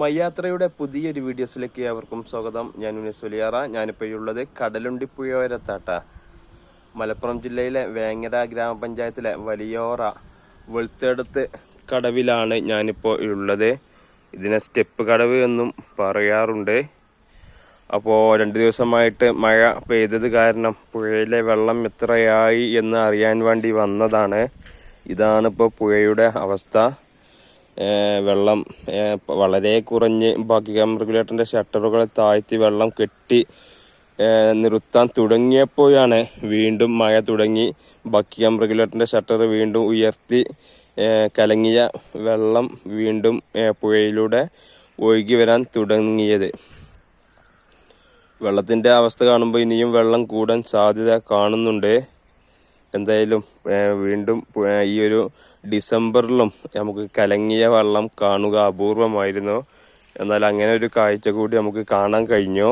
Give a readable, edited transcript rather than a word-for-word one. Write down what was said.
മയ്യാത്രയുടെ പുതിയൊരു വീഡിയോസിലേക്ക് ഏവർക്കും സ്വാഗതം. ഞാൻ ഉനൈസ് വലിയാറ. ഞാനിപ്പോൾ ഉള്ളത് കടലുണ്ടിപ്പുഴയോരത്താട്ട. മലപ്പുറം ജില്ലയിലെ വേങ്ങര ഗ്രാമപഞ്ചായത്തിലെ വലിയോറ വെളുത്തെടുത്ത് കടവിലാണ് ഞാനിപ്പോൾ ഉള്ളത്. ഇതിനെ സ്റ്റെപ്പ് കടവ് എന്നും പറയാറുണ്ട്. അപ്പോൾ 2 ദിവസമായിട്ട് മഴ പെയ്തത് കാരണം പുഴയിലെ വെള്ളം എത്രയായി എന്ന് അറിയാൻ വേണ്ടി വന്നതാണ്. ഇതാണിപ്പോൾ പുഴയുടെ അവസ്ഥ. വെള്ളം വളരെ കുറഞ്ഞ് ബക്കിംഗ്ഹാം റെഗുലേറ്ററിൻ്റെ ഷട്ടറുകളെ താഴ്ത്തി വെള്ളം കെട്ടി നിർത്താൻ തുടങ്ങിയപ്പോഴാണ് വീണ്ടും മഴ തുടങ്ങി. ബക്കിംഗ്ഹാം റെഗുലേറ്ററിൻ്റെ ഷട്ടർ വീണ്ടും ഉയർത്തി കലങ്ങിയ വെള്ളം വീണ്ടും പുഴയിലൂടെ ഒഴുകി വരാൻ തുടങ്ങിയത്. വെള്ളത്തിൻ്റെ അവസ്ഥ കാണുമ്പോൾ ഇനിയും വെള്ളം കൂടാൻ സാധ്യത കാണുന്നുണ്ട്. എന്തായാലും വീണ്ടും ഈ ഒരു ഡിസംബറിലും നമുക്ക് കലങ്ങിയ വെള്ളം കാണുക അപൂർവമായിരുന്നു. എന്നാൽ അങ്ങനെ ഒരു കാഴ്ച കൂടി നമുക്ക് കാണാൻ കഴിഞ്ഞു.